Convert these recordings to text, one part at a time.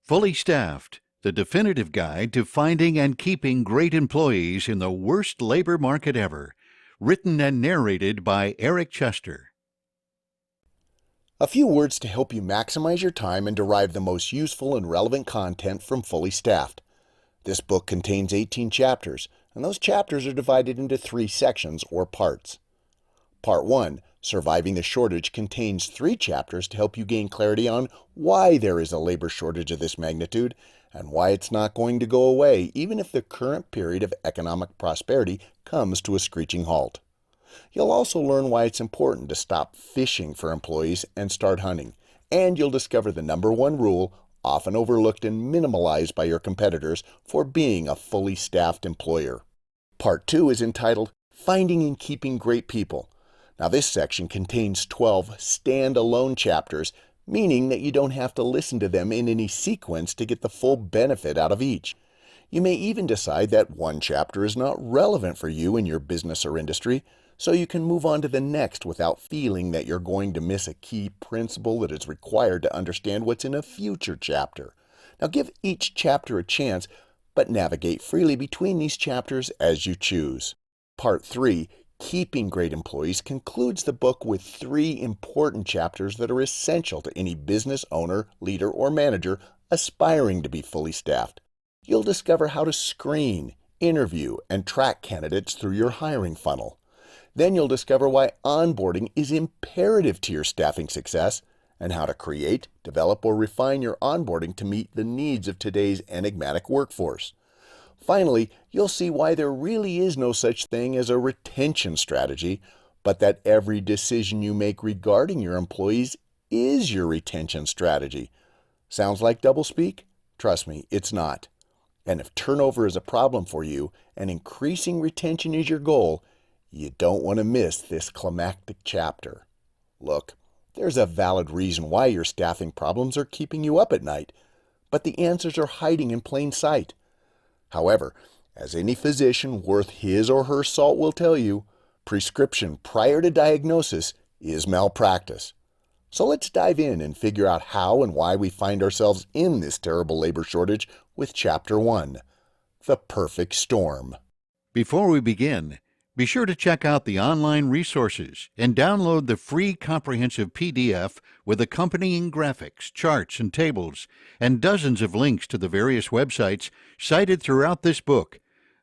Fully Staffed, the definitive guide to finding and keeping great employees in the worst labor market ever. Written and narrated by Eric Chester. A few words to help you maximize your time and derive the most useful and relevant content from Fully Staffed. This book contains 18 chapters, and those chapters are divided into 3 sections or parts. Part 1, Surviving the Shortage, contains 3 chapters to help you gain clarity on why there is a labor shortage of this magnitude and why it's not going to go away even if the current period of economic prosperity comes to a screeching halt. You'll also learn why it's important to stop fishing for employees and start hunting, and you'll discover the #1 rule, often overlooked and minimalized by your competitors, for being a fully staffed employer. Part 2 is entitled Finding and Keeping Great People. Now this section contains 12 stand-alone chapters, meaning that you don't have to listen to them in any sequence to get the full benefit out of each. You may even decide that one chapter is not relevant for you in your business or industry, so you can move on to the next without feeling that you're going to miss a key principle that is required to understand what's in a future chapter. Now give each chapter a chance, but navigate freely between these chapters as you choose. Part 3, Keeping Great Employees, concludes the book with 3 important chapters that are essential to any business owner, leader, or manager aspiring to be fully staffed. You'll discover how to screen, interview, and track candidates through your hiring funnel. Then you'll discover why onboarding is imperative to your staffing success and how to create, develop, or refine your onboarding to meet the needs of today's enigmatic workforce. Finally, you'll see why there really is no such thing as a retention strategy, but that every decision you make regarding your employees is your retention strategy. Sounds like doublespeak? Trust me, it's not. And if turnover is a problem for you and increasing retention is your goal, you don't want to miss this climactic chapter. Look, there's a valid reason why your staffing problems are keeping you up at night, but the answers are hiding in plain sight. However, as any physician worth his or her salt will tell you, prescription prior to diagnosis is malpractice. So let's dive in and figure out how and why we find ourselves in this terrible labor shortage with Chapter 1, The Perfect Storm. Before we begin, be sure to check out the online resources and download the free comprehensive PDF with accompanying graphics, charts, and tables, and dozens of links to the various websites cited throughout this book,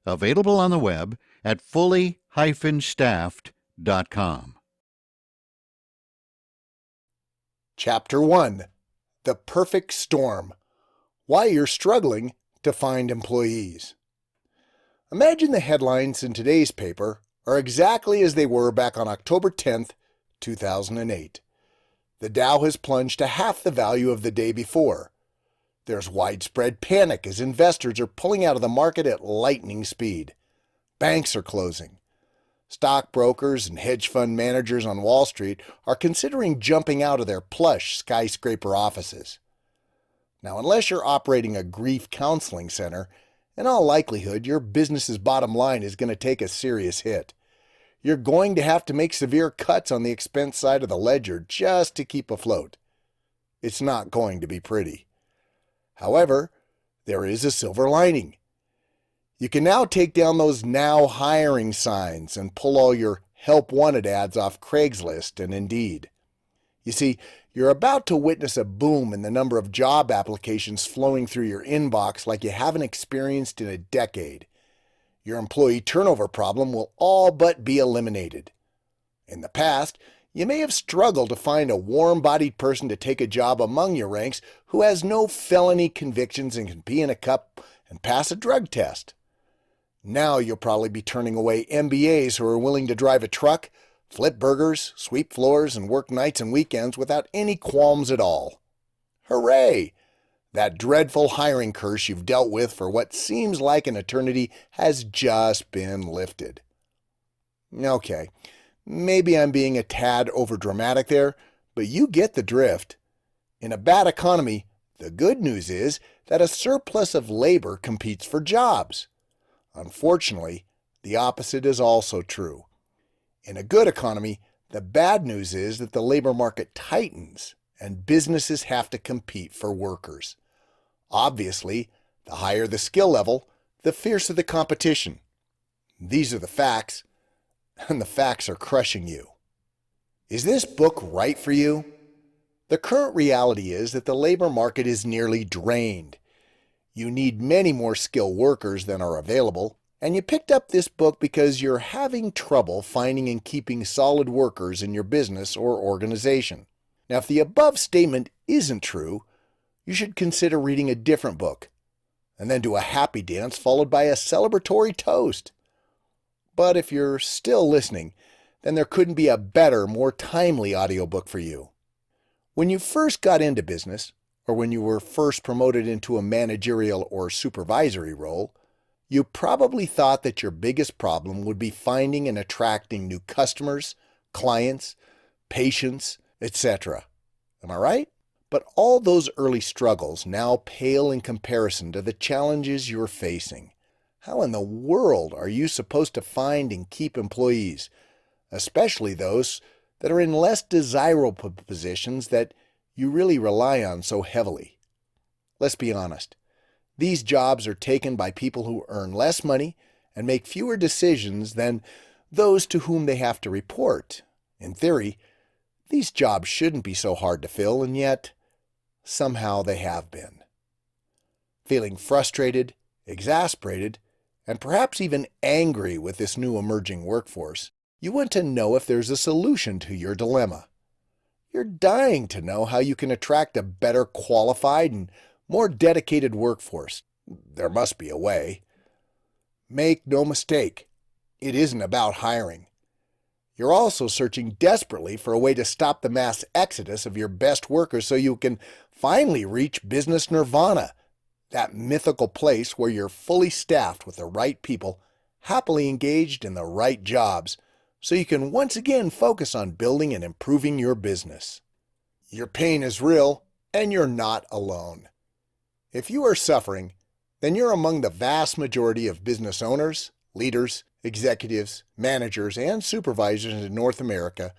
available on the web at fully-staffed.com. Chapter 1, The Perfect Storm. Why you're struggling to find employees. Imagine the headlines in today's paper are exactly as they were back on October 10th, 2008. The Dow has plunged to half the value of the day before. There's widespread panic as investors are pulling out of the market at lightning speed. Banks are closing. Stockbrokers and hedge fund managers on Wall Street are considering jumping out of their plush skyscraper offices. Now, unless you're operating a grief counseling center, in all likelihood, your business's bottom line is going to take a serious hit. You're going to have to make severe cuts on the expense side of the ledger just to keep afloat. It's not going to be pretty. However, there is a silver lining. You can now take down those now hiring signs and pull all your help wanted ads off Craigslist and Indeed. You see, you're about to witness a boom in the number of job applications flowing through your inbox like you haven't experienced in a decade. Your employee turnover problem will all but be eliminated. In the past, you may have struggled to find a warm-bodied person to take a job among your ranks who has no felony convictions and can pee in a cup and pass a drug test. Now you'll probably be turning away MBAs who are willing to drive a truck, flip burgers, sweep floors, and work nights and weekends without any qualms at all. Hooray! That dreadful hiring curse you've dealt with for what seems like an eternity has just been lifted. Okay, maybe I'm being a tad overdramatic there, but you get the drift. In a bad economy, the good news is that a surplus of labor competes for jobs. Unfortunately, the opposite is also true. In a good economy, the bad news is that the labor market tightens and businesses have to compete for workers. Obviously, the higher the skill level, the fiercer the competition. These are the facts, and the facts are crushing you. Is this book right for you? The current reality is that the labor market is nearly drained. You need many more skilled workers than are available, and you picked up this book because you're having trouble finding and keeping solid workers in your business or organization. Now, if the above statement isn't true, you should consider reading a different book, and then do a happy dance followed by a celebratory toast. But if you're still listening, then there couldn't be a better, more timely audiobook for you. When you first got into business, or when you were first promoted into a managerial or supervisory role, you probably thought that your biggest problem would be finding and attracting new customers, clients, patients, etc. Am I right? But all those early struggles now pale in comparison to the challenges you're facing. How in the world are you supposed to find and keep employees, especially those that are in less desirable positions that you really rely on so heavily? Let's be honest. These jobs are taken by people who earn less money and make fewer decisions than those to whom they have to report. In theory, these jobs shouldn't be so hard to fill, and yet, somehow they have been. Feeling frustrated, exasperated, and perhaps even angry with this new emerging workforce, you want to know if there's a solution to your dilemma. You're dying to know how you can attract a better qualified and more dedicated workforce. There must be a way. Make no mistake, it isn't about hiring. You're also searching desperately for a way to stop the mass exodus of your best workers so you can finally reach business nirvana, that mythical place where you're fully staffed with the right people, happily engaged in the right jobs, so you can once again focus on building and improving your business. Your pain is real, and you're not alone. If you are suffering, then you're among the vast majority of business owners, leaders, executives, managers, and supervisors in North America,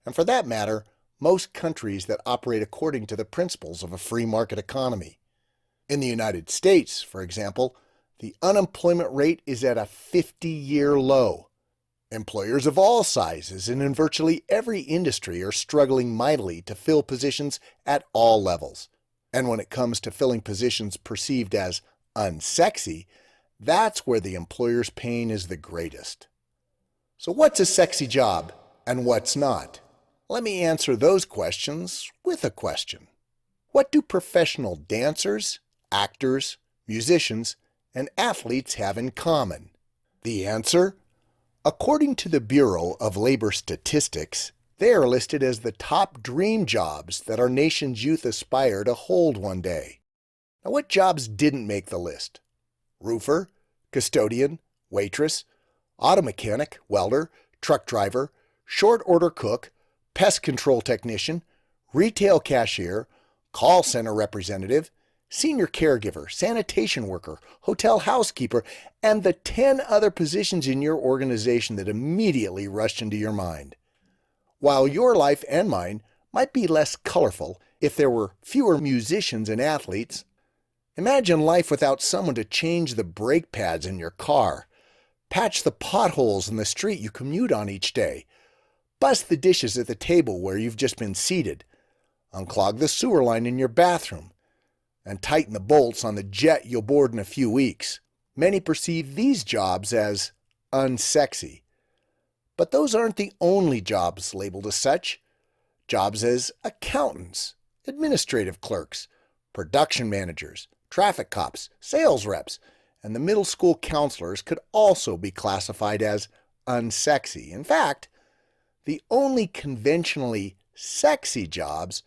and for that matter, most countries that operate according to the principles of a free market economy. In the United States, for example, the unemployment rate is at a 50-year low. Employers of all sizes and in virtually every industry are struggling mightily to fill positions at all levels. And when it comes to filling positions perceived as unsexy, that's where the employer's pain is the greatest. So what's a sexy job and what's not? Let me answer those questions with a question. What do professional dancers, actors, musicians, and athletes have in common? The answer? According to the Bureau of Labor Statistics, they are listed as the top dream jobs that our nation's youth aspire to hold one day. Now, what jobs didn't make the list? Roofer, custodian, waitress, auto mechanic, welder, truck driver, short order cook, pest control technician, retail cashier, call center representative, senior caregiver, sanitation worker, hotel housekeeper, and the 10 other positions in your organization that immediately rushed into your mind. While your life and mine might be less colorful if there were fewer musicians and athletes, imagine life without someone to change the brake pads in your car, patch the potholes in the street you commute on each day, bust the dishes at the table where you've just been seated, unclog the sewer line in your bathroom, and tighten the bolts on the jet you'll board in a few weeks. Many perceive these jobs as unsexy. But those aren't the only jobs labeled as such. Jobs as accountants, administrative clerks, production managers, traffic cops, sales reps, and the middle school counselors could also be classified as unsexy. In fact, the only conventionally sexy jobs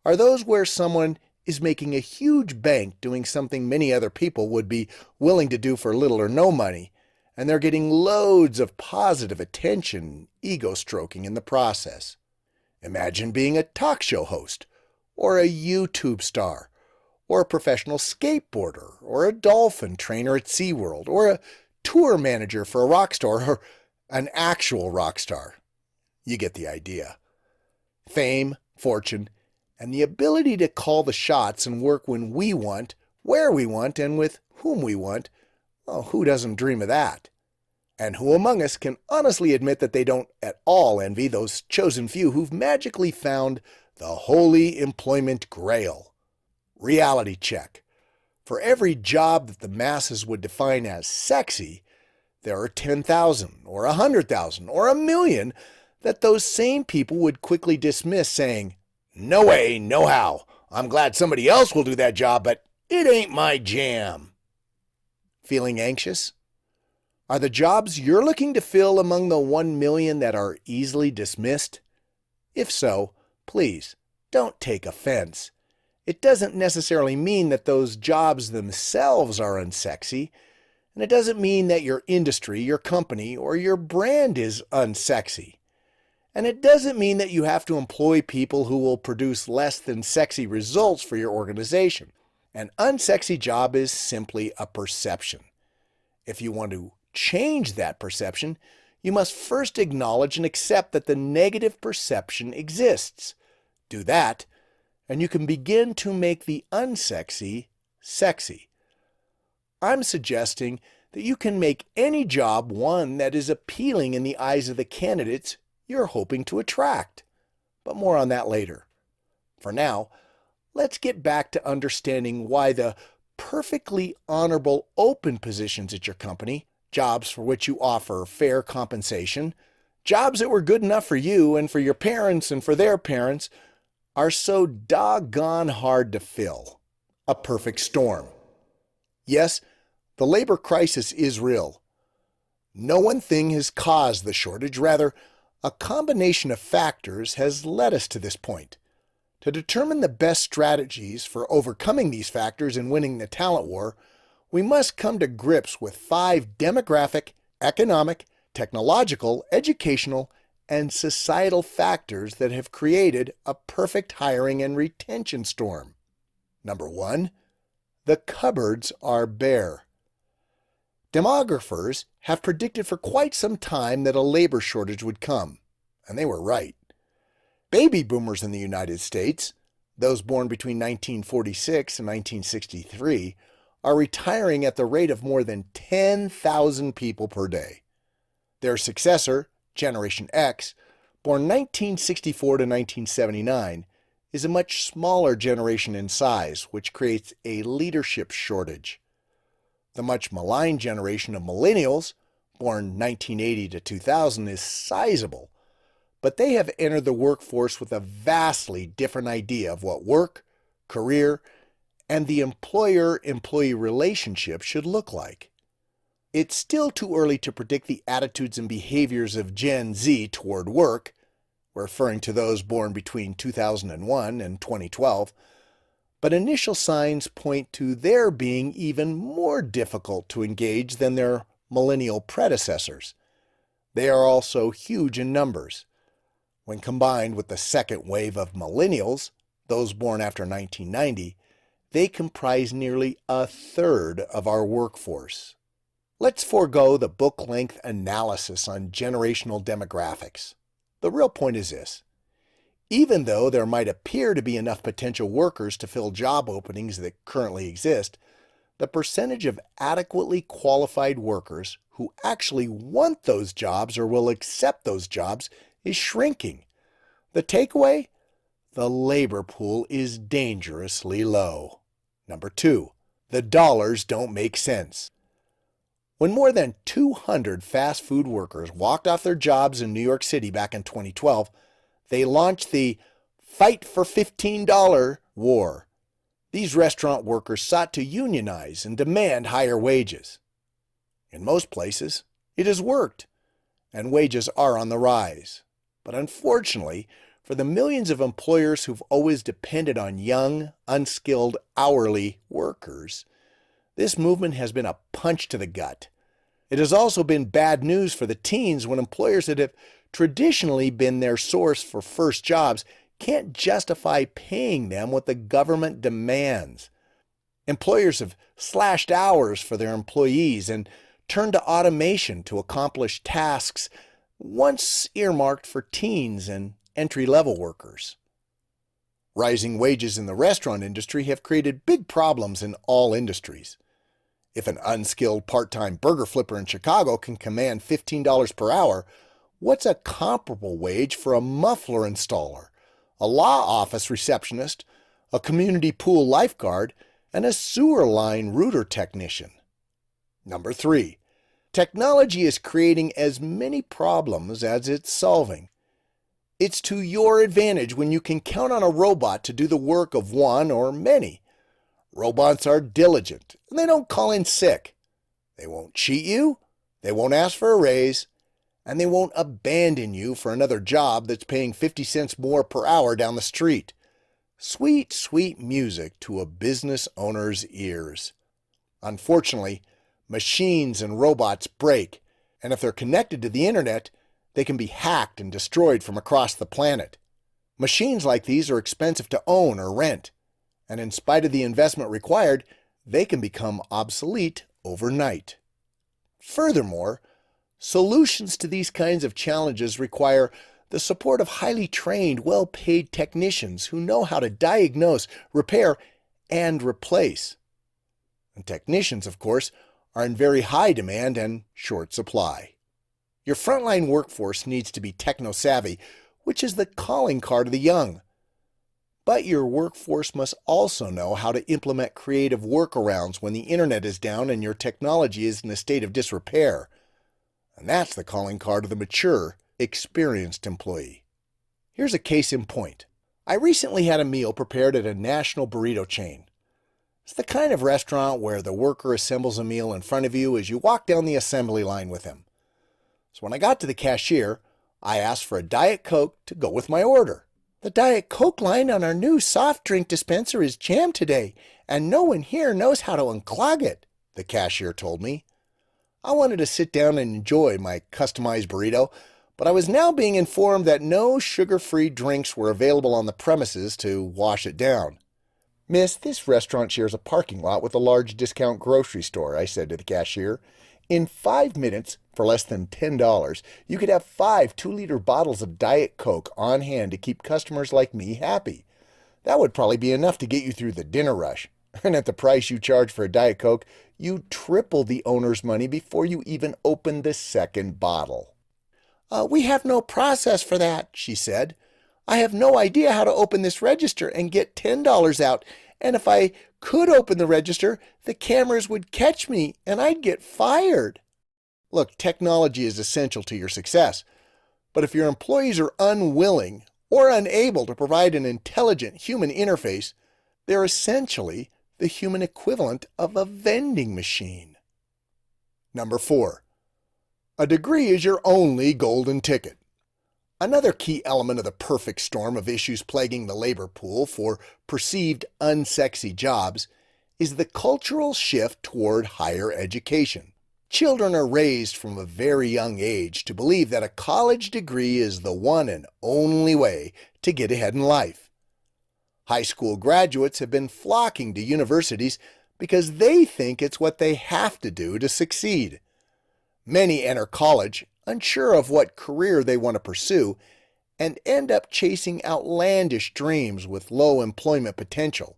are those where someone is making a huge bank doing something many other people would be willing to do for little or no money, and they're getting loads of positive attention, ego stroking in the process. Imagine being a talk show host, or a YouTube star, or a professional skateboarder, or a dolphin trainer at SeaWorld, or a tour manager for a rock star, or an actual rock star. You get the idea. Fame, fortune, and the ability to call the shots and work when we want, where we want, and with whom we want, well, who doesn't dream of that? And who among us can honestly admit that they don't at all envy those chosen few who've magically found the holy employment grail? Reality check. For every job that the masses would define as sexy, there are 10,000 or 100,000 or 1,000,000 that those same people would quickly dismiss, saying, "No way, no how. I'm glad somebody else will do that job, but it ain't my jam." Feeling anxious? Are the jobs you're looking to fill among the 1,000,000 that are easily dismissed? If so, please don't take offense. It doesn't necessarily mean that those jobs themselves are unsexy, and it doesn't mean that your industry, your company, or your brand is unsexy. And it doesn't mean that you have to employ people who will produce less than sexy results for your organization. An unsexy job is simply a perception. If you want to change that perception, you must first acknowledge and accept that the negative perception exists. Do that, and you can begin to make the unsexy sexy. I'm suggesting that you can make any job one that is appealing in the eyes of the candidates you're hoping to attract. But more on that later. For now, let's get back to understanding why the perfectly honorable open positions at your company, jobs for which you offer fair compensation, jobs that were good enough for you and for your parents and for their parents, are so doggone hard to fill. A perfect storm. Yes, the labor crisis is real. No one thing has caused the shortage. Rather, a combination of factors has led us to this point. To determine the best strategies for overcoming these factors and winning the talent war, we must come to grips with 5 demographic, economic, technological, educational, and societal factors that have created a perfect hiring and retention storm. Number 1, the cupboards are bare. Demographers have predicted for quite some time that a labor shortage would come, and they were right. Baby boomers in the United States, those born between 1946 and 1963, are retiring at the rate of more than 10,000 people per day. Their successor, Generation X, born 1964 to 1979, is a much smaller generation in size, which creates a leadership shortage. The much maligned generation of millennials, born 1980 to 2000, is sizable, but they have entered the workforce with a vastly different idea of what work, career, and the employer-employee relationship should look like. It's still too early to predict the attitudes and behaviors of Gen Z toward work, referring to those born between 2001 and 2012, but initial signs point to their being even more difficult to engage than their millennial predecessors. They are also huge in numbers. When combined with the second wave of millennials, those born after 1990, they comprise nearly a third of our workforce. Let's forego the book-length analysis on generational demographics. The real point is this. Even though there might appear to be enough potential workers to fill job openings that currently exist, the percentage of adequately qualified workers who actually want those jobs or will accept those jobs is shrinking. The takeaway? The labor pool is dangerously low. Number 2, the dollars don't make sense. When more than 200 fast food workers walked off their jobs in New York City back in 2012, they launched the Fight for $15 war. These restaurant workers sought to unionize and demand higher wages. In most places, it has worked, and wages are on the rise. But unfortunately, for the millions of employers who've always depended on young, unskilled, hourly workers, this movement has been a punch to the gut. It has also been bad news for the teens when employers that have traditionally been their source for first jobs can't justify paying them what the government demands. Employers have slashed hours for their employees and turned to automation to accomplish tasks once earmarked for teens and entry-level workers. Rising wages in the restaurant industry have created big problems in all industries. If an unskilled part-time burger flipper in Chicago can command $15 per hour, what's a comparable wage for a muffler installer, a law office receptionist, a community pool lifeguard, and a sewer line router technician? Number 3. Technology is creating as many problems as it's solving. It's to your advantage when you can count on a robot to do the work of one or many. Robots are diligent, and they don't call in sick. They won't cheat you, they won't ask for a raise, and they won't abandon you for another job that's paying 50 cents more per hour down the street. Sweet, sweet music to a business owner's ears. Unfortunately, machines and robots break, and if they're connected to the internet, they can be hacked and destroyed from across the planet. Machines like these are expensive to own or rent, and in spite of the investment required, they can become obsolete overnight. Furthermore, solutions to these kinds of challenges require the support of highly trained, well-paid technicians who know how to diagnose, repair, and replace. And technicians, of course, are in very high demand and short supply. Your frontline workforce needs to be techno-savvy, which is the calling card of the young. But your workforce must also know how to implement creative workarounds when the internet is down and your technology is in a state of disrepair. And that's the calling card of the mature, experienced employee. Here's a case in point. I recently had a meal prepared at a national burrito chain. It's the kind of restaurant where the worker assembles a meal in front of you as you walk down the assembly line with him. So when I got to the cashier, I asked for a Diet Coke to go with my order. "The Diet Coke line on our new soft drink dispenser is jammed today, and no one here knows how to unclog it," the cashier told me. I wanted to sit down and enjoy my customized burrito, but I was now being informed that no sugar-free drinks were available on the premises to wash it down. "Miss, this restaurant shares a parking lot with a large discount grocery store," I said to the cashier. "In 5 minutes, for less than $10, you could have 5 2-liter bottles of Diet Coke on hand to keep customers like me happy. That would probably be enough to get you through the dinner rush. And at the price you charge for a Diet Coke, you triple the owner's money before you even open the second bottle." "We have no process for that," she said. "I have no idea how to open this register and get $10 out, and if I could open the register, the cameras would catch me and I'd get fired." Look, technology is essential to your success, but if your employees are unwilling or unable to provide an intelligent human interface, they're essentially the human equivalent of a vending machine. Number 4. A degree is your only golden ticket. Another key element of the perfect storm of issues plaguing the labor pool for perceived unsexy jobs is the cultural shift toward higher education. Children are raised from a very young age to believe that a college degree is the one and only way to get ahead in life. High school graduates have been flocking to universities because they think it's what they have to do to succeed. Many enter college unsure of what career they want to pursue, and end up chasing outlandish dreams with low employment potential.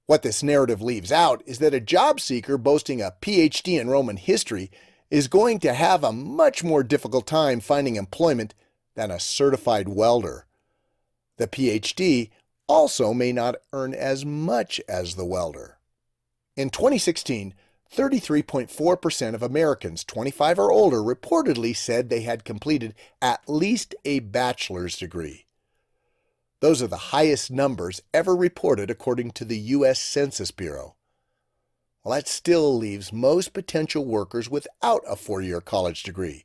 What this narrative leaves out is that a job seeker boasting a PhD in Roman history is going to have a much more difficult time finding employment than a certified welder. The PhD also may not earn as much as the welder. In 2016, 33.4% of Americans 25 or older reportedly said they had completed at least a bachelor's degree. Those are the highest numbers ever reported according to the U.S. Census Bureau. Well, that still leaves most potential workers without a 4-year college degree,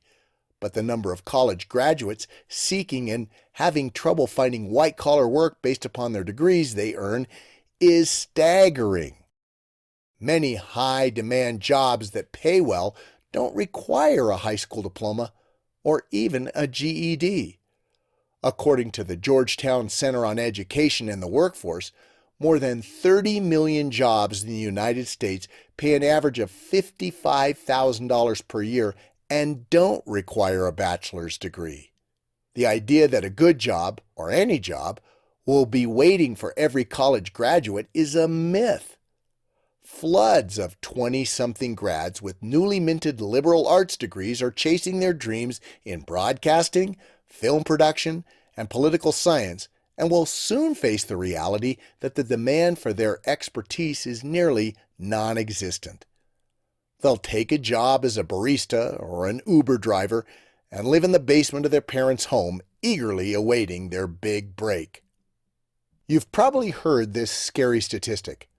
but the number of college graduates seeking and having trouble finding white-collar work based upon their degrees they earn is staggering. Many high-demand jobs that pay well don't require a high school diploma or even a GED. According to the Georgetown Center on Education and the Workforce, more than 30 million jobs in the United States pay an average of $55,000 per year and don't require a bachelor's degree. The idea that a good job, or any job, will be waiting for every college graduate is a myth. Floods of 20-something grads with newly minted liberal arts degrees are chasing their dreams in broadcasting, film production, and political science, and will soon face the reality that the demand for their expertise is nearly non-existent. They'll take a job as a barista or an Uber driver and live in the basement of their parents' home, eagerly awaiting their big break. You've probably heard this scary statistic.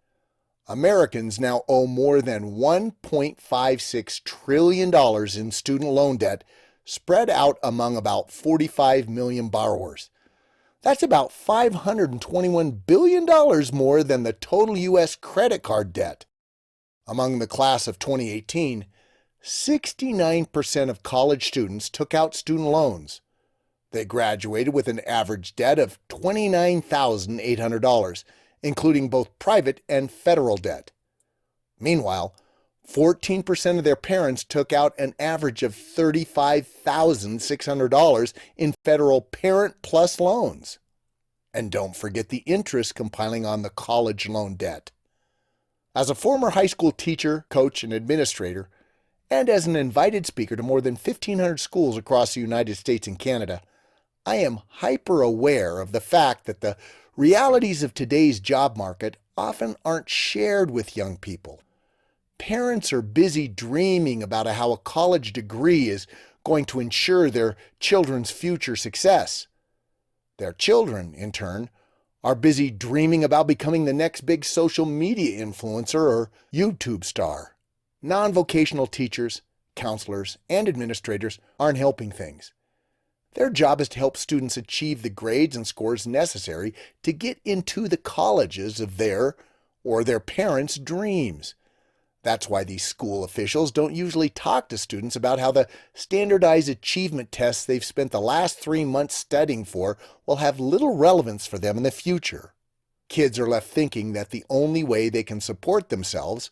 Americans now owe more than $1.56 trillion in student loan debt spread out among about 45 million borrowers. That's about $521 billion more than the total U.S. credit card debt. Among the class of 2018, 69% of college students took out student loans. They graduated with an average debt of $29,800, including both private and federal debt. Meanwhile, 14% of their parents took out an average of $35,600 in federal Parent Plus loans. And don't forget the interest compiling on the college loan debt. As a former high school teacher, coach, and administrator, and as an invited speaker to more than 1,500 schools across the United States and Canada, I am hyper-aware of the fact that the realities of today's job market often aren't shared with young people. Parents are busy dreaming about how a college degree is going to ensure their children's future success. Their children, in turn, are busy dreaming about becoming the next big social media influencer or YouTube star. Non-vocational teachers, counselors, and administrators aren't helping things. Their job is to help students achieve the grades and scores necessary to get into the colleges of their or their parents' dreams. That's why these school officials don't usually talk to students about how the standardized achievement tests they've spent the last 3 months studying for will have little relevance for them in the future. Kids are left thinking that the only way they can support themselves,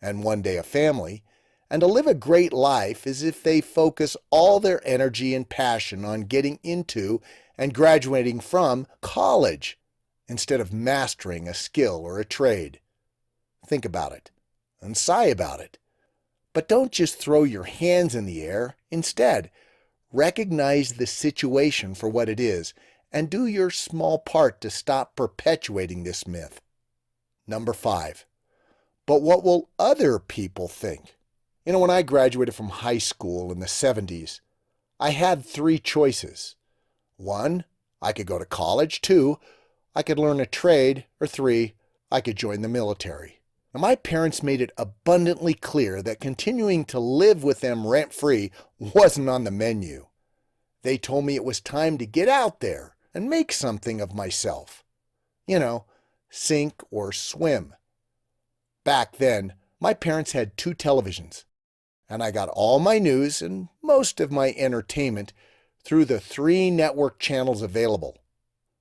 and one day a family, and to live a great life is if they focus all their energy and passion on getting into and graduating from college instead of mastering a skill or a trade. Think about it and sigh about it. But don't just throw your hands in the air. Instead, recognize the situation for what it is and do your small part to stop perpetuating this myth. Number 5. But what will other people think? When I graduated from high school in the 70s, I had 3 choices. 1, I could go to college. 2, I could learn a trade. Or 3, I could join the military. Now, my parents made it abundantly clear that continuing to live with them rent-free wasn't on the menu. They told me it was time to get out there and make something of myself. Sink or swim. Back then, my parents had 2 televisions, and I got all my news and most of my entertainment through the 3 network channels available.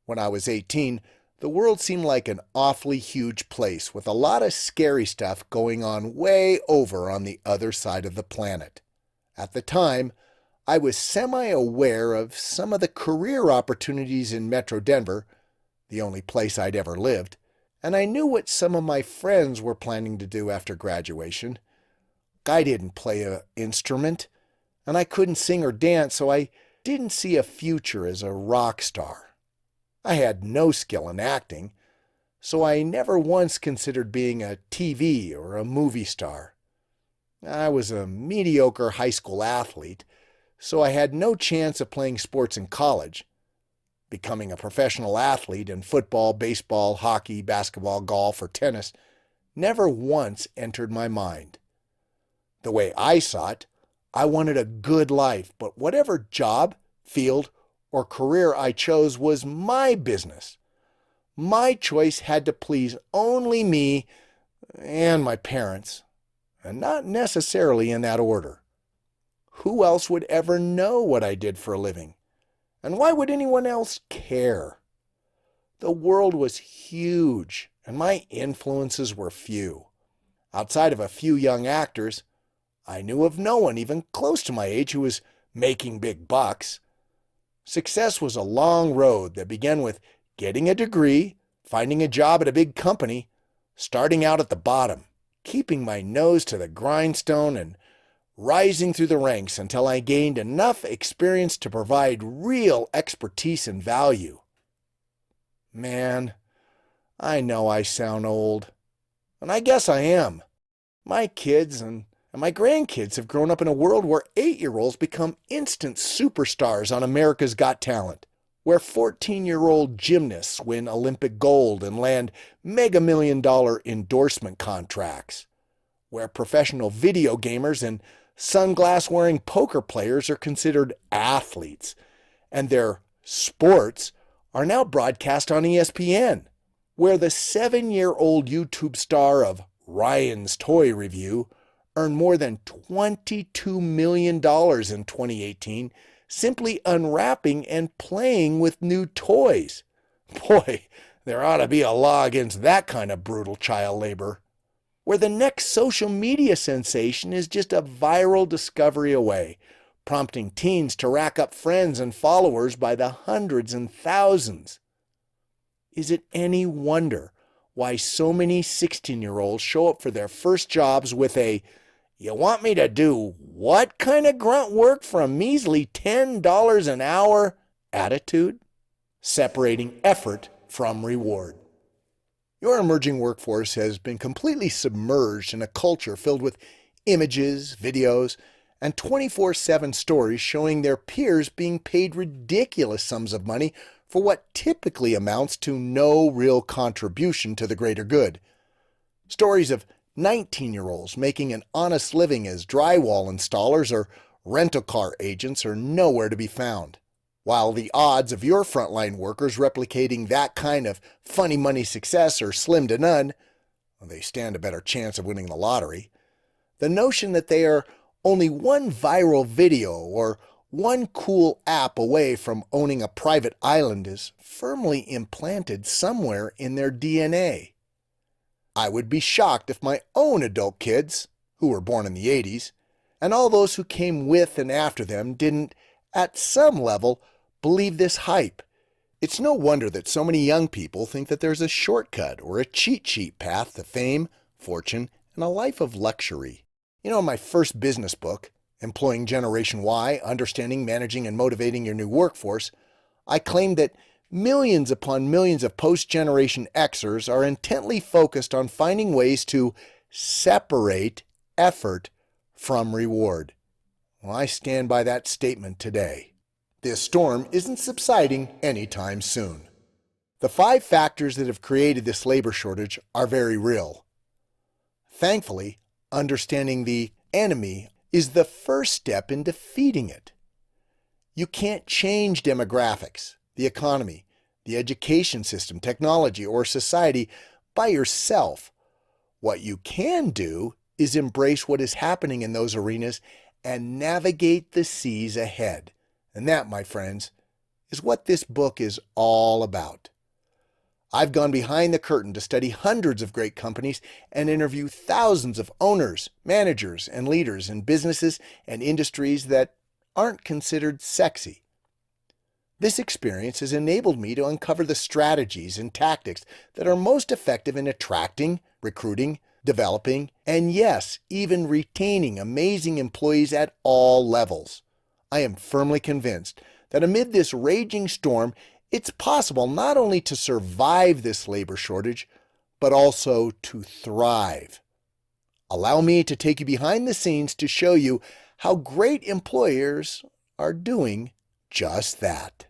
When I was 18, the world seemed like an awfully huge place with a lot of scary stuff going on way over on the other side of the planet. At the time, I was semi-aware of some of the career opportunities in Metro Denver, the only place I'd ever lived, and I knew what some of my friends were planning to do after graduation. I didn't play an instrument, and I couldn't sing or dance, so I didn't see a future as a rock star. I had no skill in acting, so I never once considered being a TV or a movie star. I was a mediocre high school athlete, so I had no chance of playing sports in college. Becoming a professional athlete in football, baseball, hockey, basketball, golf, or tennis never once entered my mind. The way I saw it, I wanted a good life, but whatever job, field, or career I chose was my business. My choice had to please only me and my parents, and not necessarily in that order. Who else would ever know what I did for a living? And why would anyone else care? The world was huge, and my influences were few. Outside of a few young actors, I knew of no one even close to my age who was making big bucks. Success was a long road that began with getting a degree, finding a job at a big company, starting out at the bottom, keeping my nose to the grindstone and rising through the ranks until I gained enough experience to provide real expertise and value. Man, I know I sound old, and I guess I am. My kids and my grandkids have grown up in a world where 8-year-olds become instant superstars on America's Got Talent, where 14-year-old gymnasts win Olympic gold and land mega-million-dollar endorsement contracts, where professional video gamers and sunglass-wearing poker players are considered athletes, and their sports are now broadcast on ESPN, where the 7-year-old YouTube star of Ryan's Toy Review earned more than $22 million in 2018 simply unwrapping and playing with new toys. Boy, there ought to be a law against that kind of brutal child labor. Where the next social media sensation is just a viral discovery away, prompting teens to rack up friends and followers by the hundreds and thousands. Is it any wonder why so many 16-year-olds show up for their first jobs with a, "You want me to do what kind of grunt work for a measly $10 an hour" attitude? Separating effort from reward. Your emerging workforce has been completely submerged in a culture filled with images, videos, and 24/7 stories showing their peers being paid ridiculous sums of money for what typically amounts to no real contribution to the greater good. Stories of 19-year-olds making an honest living as drywall installers or rental car agents are nowhere to be found, while the odds of your frontline workers replicating that kind of funny money success are slim to none. They stand a better chance of winning the lottery. The notion that they are only one viral video or one cool app away from owning a private island is firmly implanted somewhere in their DNA. I would be shocked if my own adult kids, who were born in the 80s, and all those who came with and after them didn't, at some level, believe this hype. It's no wonder that so many young people think that there's a shortcut or a cheat sheet path to fame, fortune, and a life of luxury. You know, in my first business book, Employing Generation Y, Understanding, Managing, and Motivating Your New Workforce, I claimed that millions upon millions of post-generation Xers are intently focused on finding ways to separate effort from reward. Well, I stand by that statement today. This storm isn't subsiding anytime soon. The 5 factors that have created this labor shortage are very real. Thankfully, understanding the enemy is the first step in defeating it. You can't change demographics, the economy, the education system, technology, or society by yourself. What you can do is embrace what is happening in those arenas and navigate the seas ahead. And that, my friends, is what this book is all about. I've gone behind the curtain to study hundreds of great companies and interview thousands of owners, managers, and leaders in businesses and industries that aren't considered sexy. This experience has enabled me to uncover the strategies and tactics that are most effective in attracting, recruiting, developing, and yes, even retaining amazing employees at all levels. I am firmly convinced that amid this raging storm, it's possible not only to survive this labor shortage, but also to thrive. Allow me to take you behind the scenes to show you how great employers are doing just that.